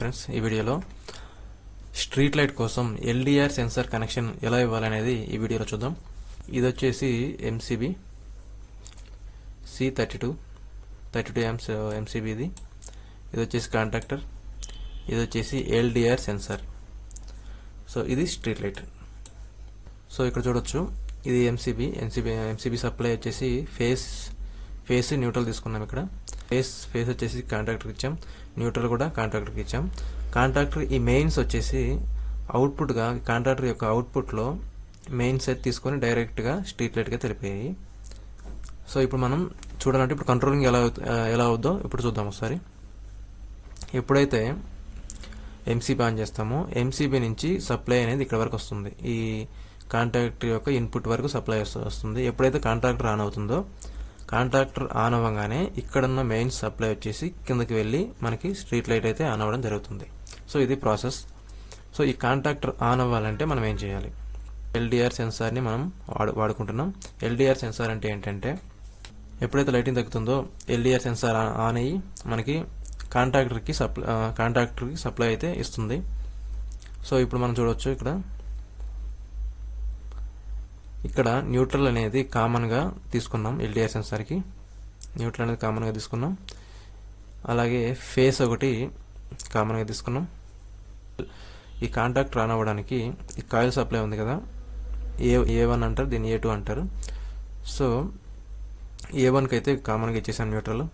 Friends, ఈ వీడియోలో street light కోసం ఎల్డిఆర్ సెన్సార్ కనెక్షన్ ఎలా ఇవ్వాలనేది ఈ వీడియోలో చూద్దాం. ఇది వచ్చేసి ఎంసీబీ C32 amps ఎంసీబీ. ఇది వచ్చేసి కాంటాక్టర్, ఇది వచ్చేసి ఎల్డిఆర్ సెన్సార్. సో ఇది స్ట్రీట్ లైట్. సో ఇక్కడ చూడొచ్చు, ఇది ఎంసీబీ సప్లై వచ్చేసి ఫేస్ న్యూట్రల్ తీసుకున్నాం. ఇక్కడ ఫేస్ వచ్చేసి కాంట్రాక్టర్కి ఇచ్చాం, న్యూట్రల్ కూడా కాంట్రాక్టర్కి ఇచ్చాం. కాంట్రాక్టర్ ఈ మెయిన్స్ వచ్చేసి అవుట్పుట్గా కాంట్రాక్టర్ యొక్క అవుట్పుట్లో మెయిన్స్ అయితే తీసుకొని డైరెక్ట్గా స్ట్రీట్ లైట్గా తెలిపాయి. సో ఇప్పుడు మనం చూడాలంటే ఇప్పుడు కంట్రోలింగ్ ఎలా అవుద్దో ఇప్పుడు చూద్దాం ఒకసారి. ఎప్పుడైతే ఎంసీబీ ఆన్ చేస్తామో ఎంసీబీ నుంచి సప్లై అనేది ఇక్కడ వరకు వస్తుంది, ఈ కాంట్రాక్టర్ యొక్క ఇన్పుట్ వరకు సప్లై వస్తుంది. ఎప్పుడైతే కాంట్రాక్టర్ ఆన్ అవుతుందో కాంట్రాక్టర్ ఆన్ అవ్వగానే ఇక్కడున్న మెయిన్ సప్లై వచ్చేసి కిందకి వెళ్ళి మనకి స్ట్రీట్ లైట్ అయితే ఆన్ అవ్వడం జరుగుతుంది. సో ఇది ప్రాసెస్. సో ఈ కాంట్రాక్టర్ ఆన్ అవ్వాలంటే మనం ఏం చేయాలి? ఎల్డిఆర్ సెన్సార్ని మనం వాడుకుంటున్నాం. ఎల్డిఆర్ సెన్సార్ అంటే ఏంటంటే, ఎప్పుడైతే లైటింగ్ తగ్గుతుందో ఎల్డిఆర్ సెన్సార్ ఆన్ అయ్యి మనకి కాంట్రాక్టర్కి సప్లై అయితే ఇస్తుంది. సో ఇప్పుడు మనం చూడవచ్చు, ఇక్కడ న్యూట్రల్ అనేది కామన్గా తీసుకున్నాం. ఎల్డిఆర్ సెన్సార్కి న్యూట్రల్ అనేది కామన్గా తీసుకున్నాం. అలాగే ఫేస్ ఒకటి కామన్గా తీసుకున్నాం. ఈ కాంటాక్ట్ ఆన్ అవ్వడానికి ఈ కాయిల్ సప్లై ఉంది కదా, A1 అంటారు, దీన్ని A2 అంటారు. సో A1కి అయితే కామన్గా ఇచ్చేసాను న్యూట్రల్.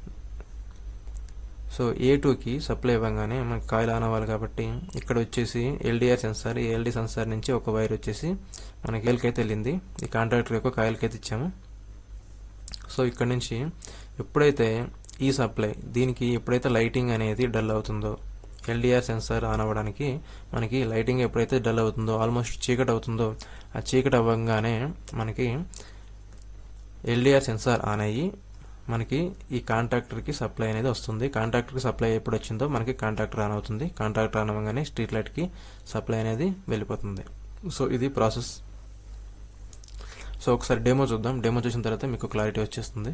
సో A2కి సప్లై ఇవ్వగానే మనకి కాయిల్ ఆన్ అవ్వాలి కాబట్టి ఇక్కడ వచ్చేసి ఎల్డిఆర్ సెన్సార్, ఈ ఎల్డి సెన్సార్ నుంచి ఒక వైర్ వచ్చేసి మనకి కాయిల్కి అయితే వెళ్ళింది. ఈ కాంట్రాక్టర్ యొక్క కాయిల్కి అయితే ఇచ్చాము. సో ఇక్కడ నుంచి ఎప్పుడైతే ఈ సప్లై దీనికి ఎప్పుడైతే లైటింగ్ అనేది డల్ అవుతుందో, ఎల్డిఆర్ సెన్సార్ ఆన్ అవ్వడానికి మనకి లైటింగ్ ఎప్పుడైతే డల్ అవుతుందో, ఆల్మోస్ట్ చీకటి అవుతుందో, ఆ చీకటి అవ్వగానే మనకి ఎల్డిఆర్ సెన్సార్ ఆన్ అయ్యి మనకి ఈ కాంట్రాక్టర్కి సప్లై అనేది వస్తుంది. కాంట్రాక్టర్కి సప్లై ఎప్పుడు వచ్చిందో మనకి కాంట్రాక్టర్ ఆన్ అవుతుంది. కాంట్రాక్టర్ ఆన్ అవ్వగానే స్ట్రీట్ లైట్కి సప్లై అనేది వెళ్ళిపోతుంది. సో ఇది ప్రాసెస్. సో ఒకసారి డెమో చూద్దాం. డెమో చూసిన తర్వాత మీకు క్లారిటీ వచ్చేస్తుంది.